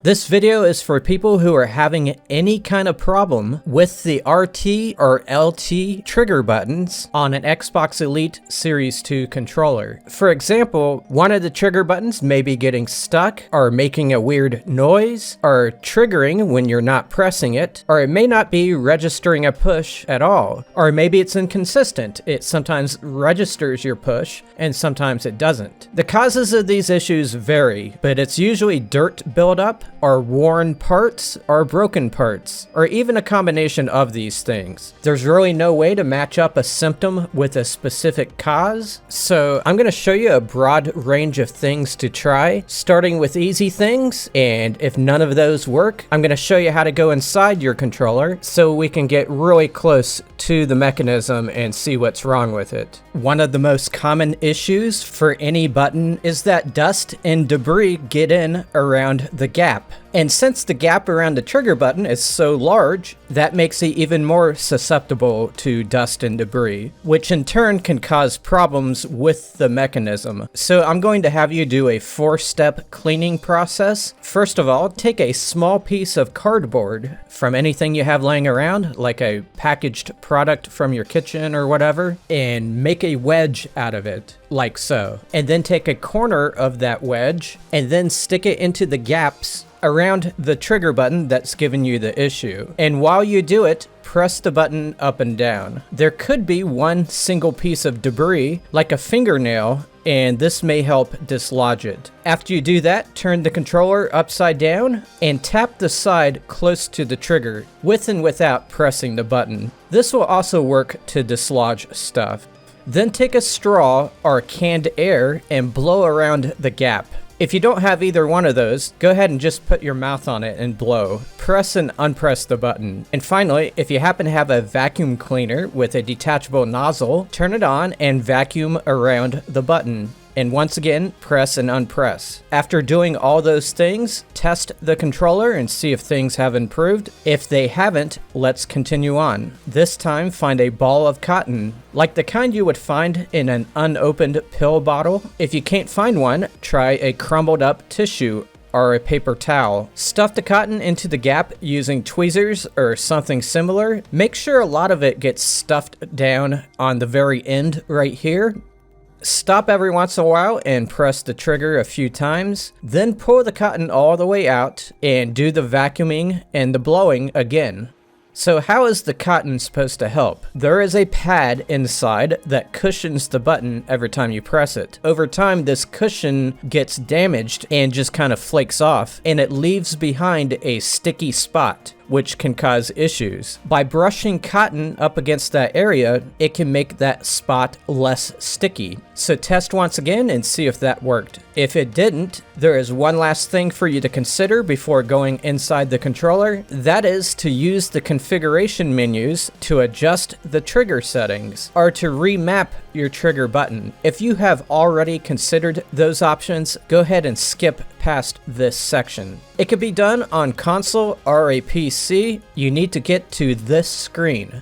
This video is for people who are having any kind of problem with the RT or LT trigger buttons on an Xbox Elite Series 2 controller. For example, one of the trigger buttons may be getting stuck, or making a weird noise, or triggering when you're not pressing it, or it may not be registering a push at all, or maybe it's inconsistent. It sometimes registers your push and sometimes it doesn't. The causes of these issues vary, but it's usually dirt buildup, or worn parts, or broken parts, or even a combination of these things. There's really no way to match up a symptom with a specific cause, so I'm going to show you a broad range of things to try, starting with easy things, and if none of those work, I'm going to show you how to go inside your controller so we can get really close to the mechanism and see what's wrong with it. One of the most common issues for any button is that dust and debris get in around the gap. And since the gap around the trigger button is so large, that makes it even more susceptible to dust and debris, which in turn can cause problems with the mechanism. So I'm going to have you do a 4-step cleaning process. First of all, take a small piece of cardboard from anything you have laying around, like a packaged product from your kitchen or whatever, and make a wedge out of it, like so. And then take a corner of that wedge and then stick it into the gaps around the trigger button that's giving you the issue. And while you do it, press the button up and down. There could be one single piece of debris, like a fingernail, and this may help dislodge it. After you do that, turn the controller upside down and tap the side close to the trigger, with and without pressing the button. This will also work to dislodge stuff. Then take a straw or canned air and blow around the gap. If you don't have either one of those, go ahead and just put your mouth on it and blow. Press and unpress the button. And finally, if you happen to have a vacuum cleaner with a detachable nozzle, turn it on and vacuum around the button. And once again, press and unpress. After doing all those things, test the controller and see if things have improved. If they haven't, let's continue on. This time, find a ball of cotton, like the kind you would find in an unopened pill bottle. If you can't find one, try a crumbled up tissue or a paper towel. Stuff the cotton into the gap using tweezers or something similar. Make sure a lot of it gets stuffed down on the very end right here. Stop every once in a while and press the trigger a few times. Then pull the cotton all the way out and do the vacuuming and the blowing again. So how is the cotton supposed to help? There is a pad inside that cushions the button every time you press it. Over time, this cushion gets damaged and just kind of flakes off, and it leaves behind a sticky spot, which can cause issues. By brushing cotton up against that area, it can make that spot less sticky. So test once again and see if that worked. If it didn't, there is one last thing for you to consider before going inside the controller. That is to use the configuration menus to adjust the trigger settings, or to remap your trigger button. If you have already considered those options, go ahead and skip past this section. It can be done on console or a PC. You need to get to this screen.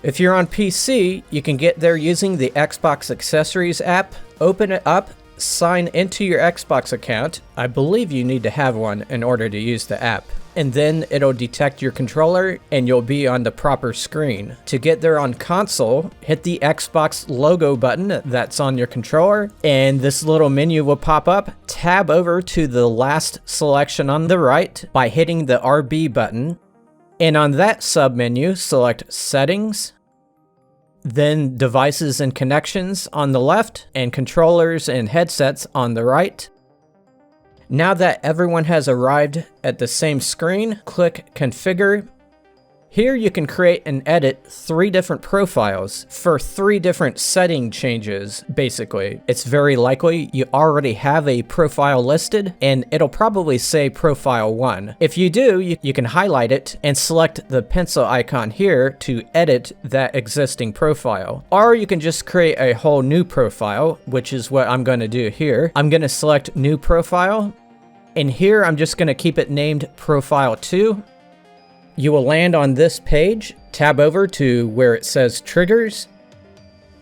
If you're on PC, you can get there using the Xbox Accessories app. Open it up, sign into your Xbox account. I believe you need to have one in order to use the app. And then it'll detect your controller and you'll be on the proper screen. To get there on console, hit the Xbox logo button that's on your controller, and this little menu will pop up. Tab over to the last selection on the right by hitting the RB button. And on that submenu, select Settings, then Devices and Connections on the left, and Controllers and Headsets on the right. Now that everyone has arrived at the same screen, click Configure. Here you can create and edit 3 different profiles for 3 different setting changes, basically. It's very likely you already have a profile listed, and it'll probably say Profile 1. If you do, you can highlight it and select the pencil icon here to edit that existing profile. Or you can just create a whole new profile, which is what I'm going to do here. I'm going to select New Profile, and here I'm just going to keep it named Profile 2. You will land on this page, tab over to where it says Triggers,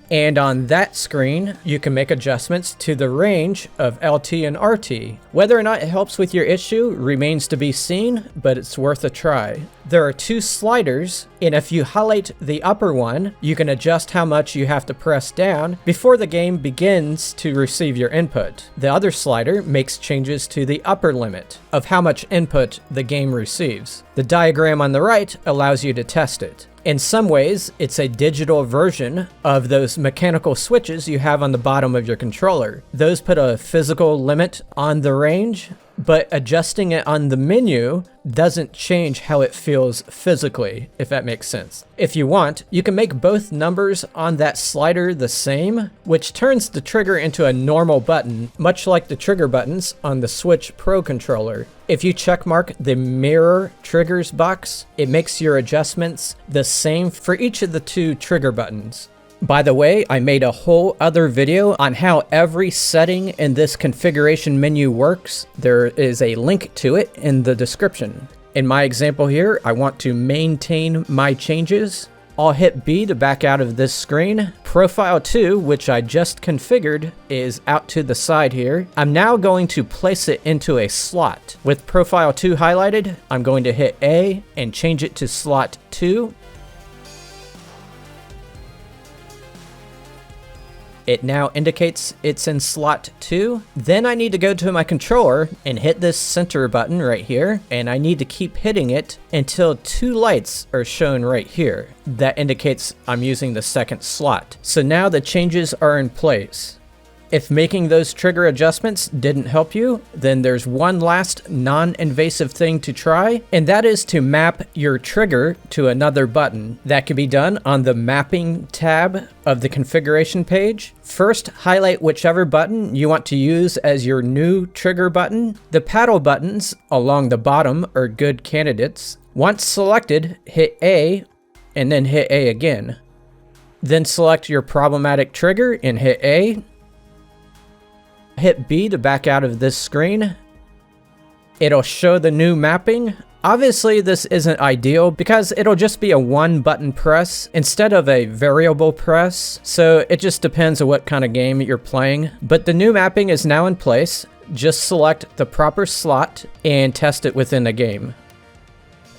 And on that screen, you can make adjustments to the range of LT and RT. Whether or not it helps with your issue remains to be seen, but it's worth a try. There are 2 sliders, and if you highlight the upper one, you can adjust how much you have to press down before the game begins to receive your input. The other slider makes changes to the upper limit of how much input the game receives. The diagram on the right allows you to test it. In some ways, it's a digital version of those mechanical switches you have on the bottom of your controller. Those put a physical limit on the range, but adjusting it on the menu doesn't change how it feels physically, if that makes sense. If you want, you can make both numbers on that slider the same, which turns the trigger into a normal button, much like the trigger buttons on the Switch Pro controller. If you checkmark the mirror triggers box, it makes your adjustments the same for each of the 2 trigger buttons. By the way, I made a whole other video on how every setting in this configuration menu works. There is a link to it in the description. In my example here, I want to maintain my changes. I'll hit B to back out of this screen. Profile 2, which I just configured, is out to the side here. I'm now going to place it into a slot. With Profile 2 highlighted, I'm going to hit A and change it to slot 2. It now indicates it's in slot 2. Then I need to go to my controller and hit this center button right here, and I need to keep hitting it until 2 lights are shown right here. That indicates I'm using the second slot. So now the changes are in place. If making those trigger adjustments didn't help you, then there's one last non-invasive thing to try, and that is to map your trigger to another button. That can be done on the Mapping tab of the configuration page. First, highlight whichever button you want to use as your new trigger button. The paddle buttons along the bottom are good candidates. Once selected, hit A, and then hit A again. Then select your problematic trigger and hit A. Hit B to back out of this screen. It'll show the new mapping. Obviously, this isn't ideal because it'll just be a 1-button press instead of a variable press, so it just depends on what kind of game you're playing. But the new mapping is now in place. Just select the proper slot and test it within the game.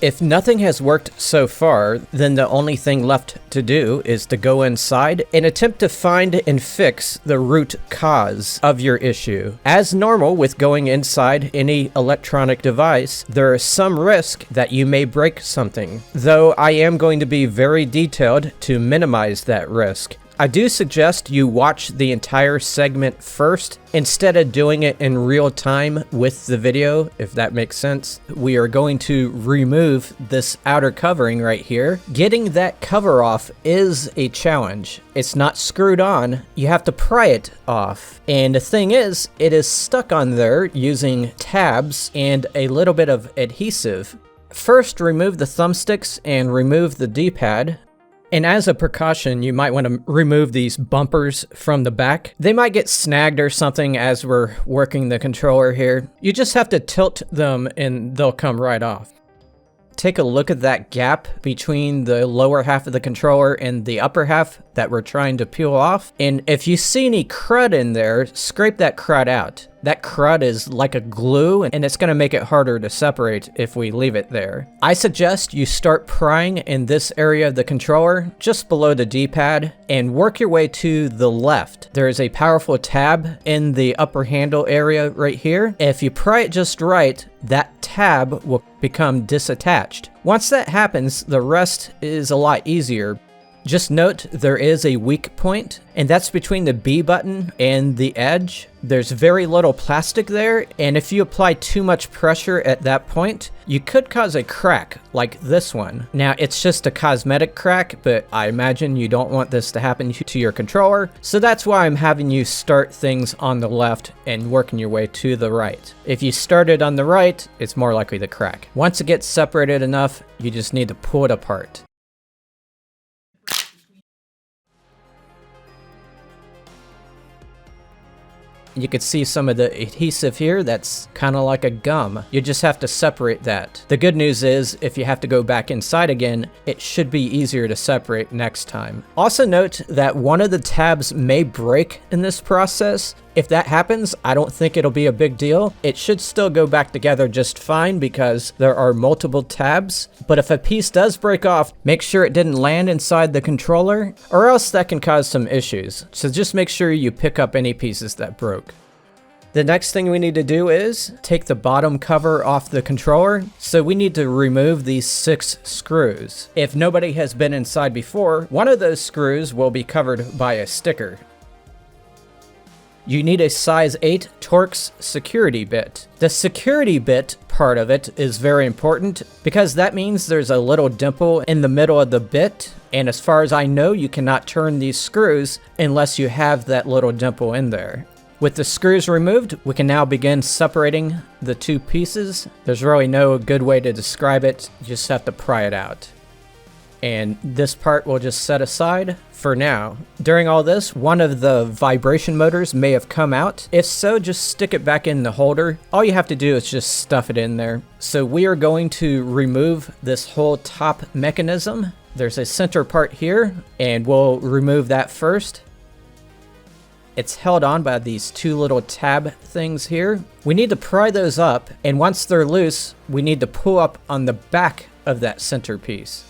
If nothing has worked so far, then the only thing left to do is to go inside and attempt to find and fix the root cause of your issue. As normal with going inside any electronic device, there is some risk that you may break something, though I am going to be very detailed to minimize that risk. I do suggest you watch the entire segment first instead of doing it in real time with the video, if that makes sense. We are going to remove this outer covering right here. Getting that cover off is a challenge. It's not screwed on. You have to pry it off. And the thing is, it is stuck on there using tabs and a little bit of adhesive. First, remove the thumbsticks and remove the D-pad. And as a precaution, you might want to remove these bumpers from the back. They might get snagged or something as we're working the controller here. You just have to tilt them and they'll come right off. Take a look at that gap between the lower half of the controller and the upper half that we're trying to peel off. And if you see any crud in there, scrape that crud out. That crud is like a glue and it's going to make it harder to separate if we leave it there. I suggest you start prying in this area of the controller just below the D-pad and work your way to the left. There is a powerful tab in the upper handle area right here. If you pry it just right, that tab will become disattached. Once that happens, the rest is a lot easier. Just note there is a weak point, and that's between the B button and the edge. There's very little plastic there, and if you apply too much pressure at that point, you could cause a crack like this one. Now, it's just a cosmetic crack, but I imagine you don't want this to happen to your controller, so that's why I'm having you start things on the left and working your way to the right. If you started on the right, it's more likely to crack. Once it gets separated enough, you just need to pull it apart. You can see some of the adhesive here that's kind of like a gum. You just have to separate that. The good news is if you have to go back inside again, it should be easier to separate next time. Also note that one of the tabs may break in this process. If that happens, I don't think it'll be a big deal. It should still go back together just fine because there are multiple tabs. But if a piece does break off, make sure it didn't land inside the controller, or else that can cause some issues. So just make sure you pick up any pieces that broke. The next thing we need to do is take the bottom cover off the controller. So we need to remove these 6 screws. If nobody has been inside before, one of those screws will be covered by a sticker. You need a size 8 Torx security bit. The security bit part of it is very important because that means there's a little dimple in the middle of the bit, and as far as I know, you cannot turn these screws unless you have that little dimple in there. With the screws removed, we can now begin separating the 2 pieces. There's really no good way to describe it, you just have to pry it out. And this part we'll just set aside for now. During all this, one of the vibration motors may have come out. If so, just stick it back in the holder. All you have to do is just stuff it in there. So we are going to remove this whole top mechanism. There's a center part here, and we'll remove that first. It's held on by these 2 little tab things here. We need to pry those up, and once they're loose, we need to pull up on the back of that center piece.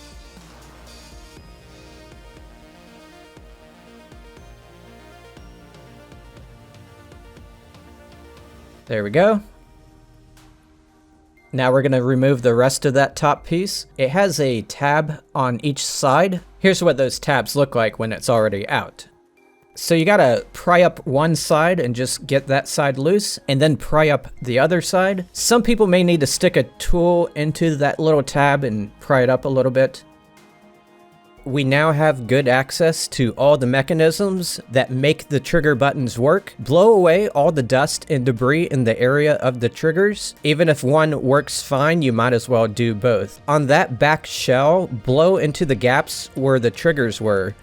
There we go. Now we're going to remove the rest of that top piece. It has a tab on each side. Here's what those tabs look like when it's already out. So you gotta pry up one side and just get that side loose, and then pry up the other side. Some people may need to stick a tool into that little tab and pry it up a little bit. We now have good access to all the mechanisms that make the trigger buttons work. Blow away all the dust and debris in the area of the triggers. Even if one works fine, you might as well do both. On that back shell, blow into the gaps where the triggers were,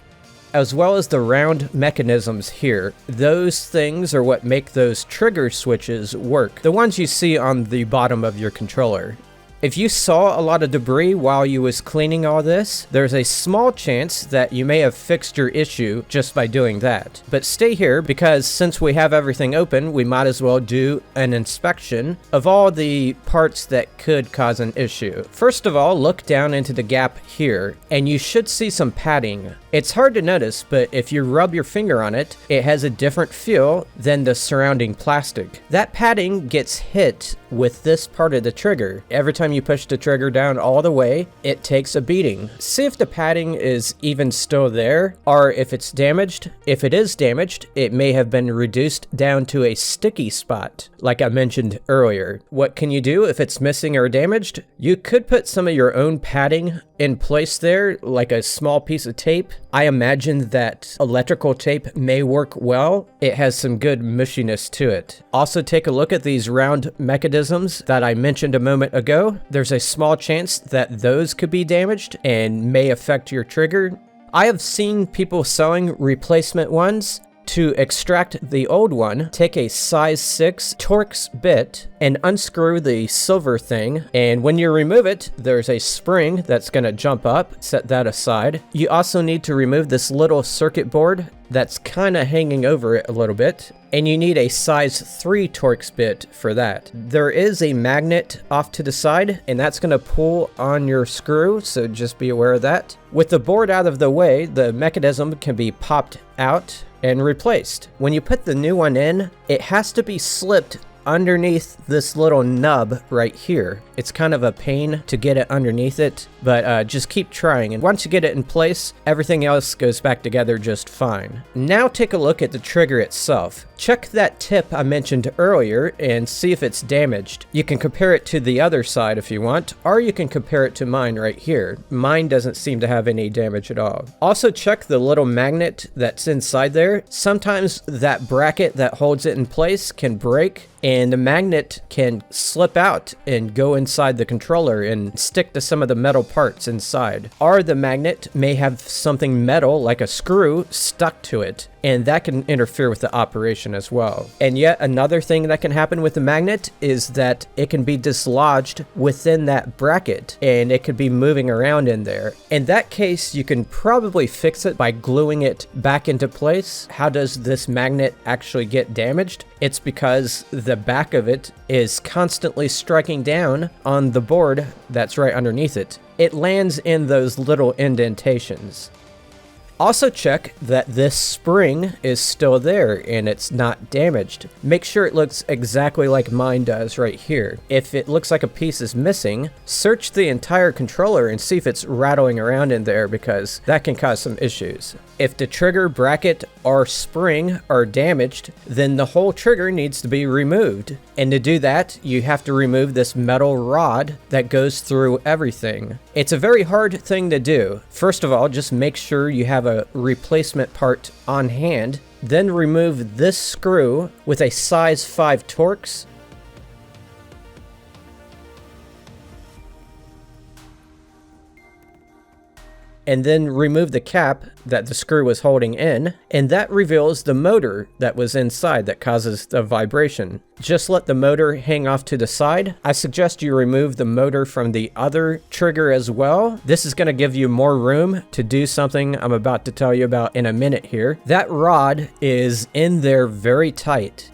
as well as the round mechanisms here. Those things are what make those trigger switches work. The ones you see on the bottom of your controller. If you saw a lot of debris while you was cleaning all this, there's a small chance that you may have fixed your issue just by doing that. But stay here because since we have everything open, we might as well do an inspection of all the parts that could cause an issue. First of all, look down into the gap here, and you should see some padding. It's hard to notice, but if you rub your finger on it, it has a different feel than the surrounding plastic. That padding gets hit with this part of the trigger. Every time you push the trigger down all the way, it takes a beating. See if the padding is even still there, or if it's damaged. If it is damaged, it may have been reduced down to a sticky spot, like I mentioned earlier. What can you do if it's missing or damaged? You could put some of your own padding in place there, like a small piece of tape. I imagine that electrical tape may work well. It has some good mushiness to it. Also, take a look at these round mechanisms that I mentioned a moment ago. There's a small chance that those could be damaged and may affect your trigger. I have seen people selling replacement ones. To extract the old one, take a size 6 Torx bit and unscrew the silver thing, and when you remove it, there's a spring that's going to jump up. Set that aside. You also need to remove this little circuit board that's kind of hanging over it a little bit, and you need a size 3 Torx bit for that. There is a magnet off to the side, and that's going to pull on your screw, so just be aware of that. With the board out of the way, the mechanism can be popped out and replaced. When you put the new one in, it has to be slipped underneath this little nub right here. It's kind of a pain to get it underneath it, but just keep trying, and once you get it in place, everything else goes back together just fine. Now take a look at the trigger itself. Check that tip I mentioned earlier and see if it's damaged. You can compare it to the other side if you want, or you can compare it to mine right here. Mine doesn't seem to have any damage at all. Also check the little magnet that's inside there. Sometimes that bracket that holds it in place can break, and the magnet can slip out and go inside the controller and stick to some of the metal parts inside. Or the magnet may have something metal like a screw stuck to it, and that can interfere with the operation as well. And yet another thing that can happen with the magnet is that it can be dislodged within that bracket, and it could be moving around in there. In that case, you can probably fix it by gluing it back into place. How does this magnet actually get damaged? It's because the back of it is constantly striking down on the board that's right underneath it. It lands in those little indentations. Also check that this spring is still there and it's not damaged. Make sure it looks exactly like mine does right here. If it looks like a piece is missing, search the entire controller and see if it's rattling around in there, because that can cause some issues. If the trigger, bracket, or spring are damaged, then the whole trigger needs to be removed. And to do that, you have to remove this metal rod that goes through everything. It's a very hard thing to do. First of all, just make sure you have a replacement part on hand. Then remove this screw with a size 5 Torx. And then remove the cap that the screw was holding in, and that reveals the motor that was inside that causes the vibration. Just let the motor hang off to the side. I suggest you remove the motor from the other trigger as well. This is going to give you more room to do something I'm about to tell you about in a minute here. That rod is in there very tight.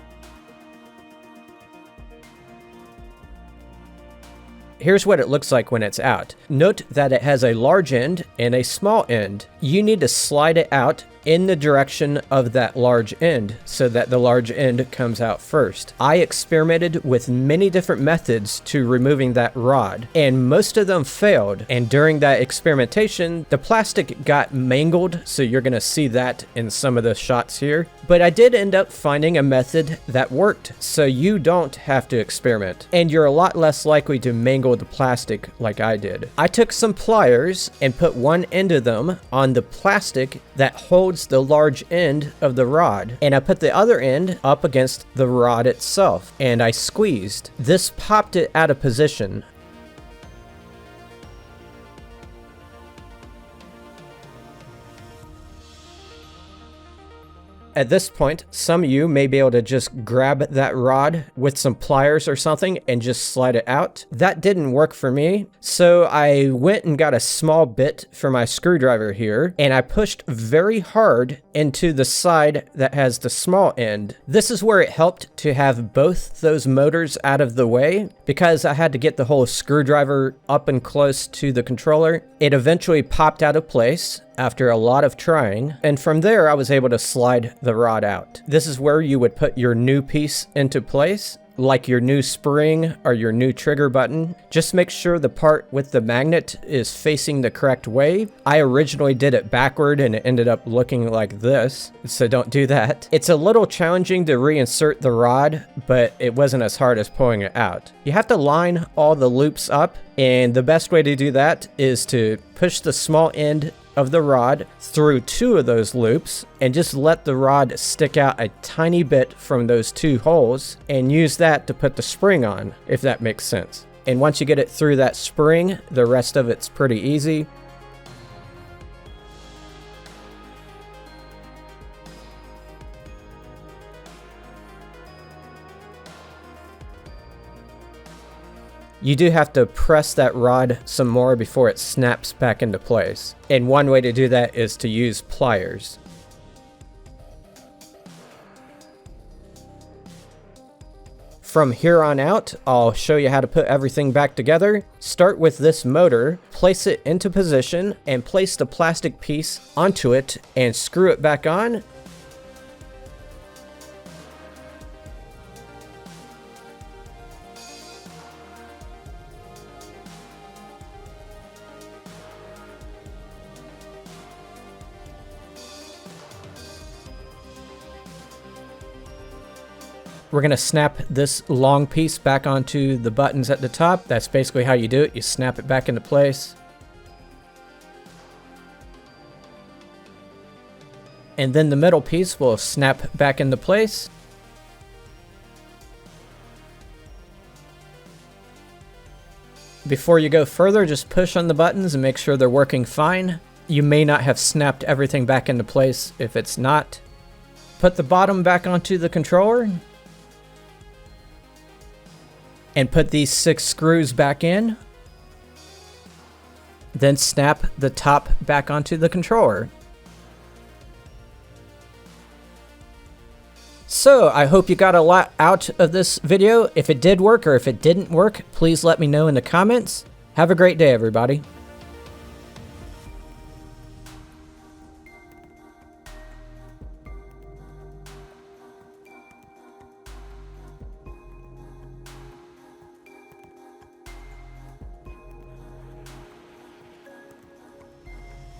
Here's what it looks like when it's out. Note that it has a large end and a small end. You need to slide it out in the direction of that large end so that the large end comes out first. I experimented with many different methods to removing that rod, and most of them failed. And during that experimentation, the plastic got mangled, so you're gonna see that in some of the shots here. But I did end up finding a method that worked, so you don't have to experiment. And you're a lot less likely to mangle the plastic like I did. I took some pliers and put one end of them on the plastic that holds the large end of the rod, and I put the other end up against the rod itself, and I squeezed. This popped it out of position. At this point, some of you may be able to just grab that rod with some pliers or something and just slide it out. That didn't work for me, so I went and got a small bit for my screwdriver here, and I pushed very hard into the side that has the small end. This is where it helped to have both those motors out of the way, because I had to get the whole screwdriver up and close to the controller. It eventually popped out of place after a lot of trying, and from there I was able to slide the rod out. This is where you would put your new piece into place, like your new spring or your new trigger button. Just make sure the part with the magnet is facing the correct way. I originally did it backward and it ended up looking like this, so don't do that. It's a little challenging to reinsert the rod, but it wasn't as hard as pulling it out. You have to line all the loops up, and the best way to do that is to push the small end of the rod through 2 of those loops and just let the rod stick out a tiny bit from those 2 holes, and use that to put the spring on, if that makes sense. And once you get it through that spring, the rest of it's pretty easy. You do have to press that rod some more before it snaps back into place. And one way to do that is to use pliers. From here on out, I'll show you how to put everything back together. Start with this motor, place it into position, and place the plastic piece onto it and screw it back on. We're going to snap this long piece back onto the buttons at the top. That's basically how you do it. You snap it back into place. And then the middle piece will snap back into place. Before you go further, just push on the buttons and make sure they're working fine. You may not have snapped everything back into place if it's not. Put the bottom back onto the controller. And put these 6 screws back in. Then snap the top back onto the controller. So, I hope you got a lot out of this video. If it did work or if it didn't work, please let me know in the comments. Have a great day, everybody.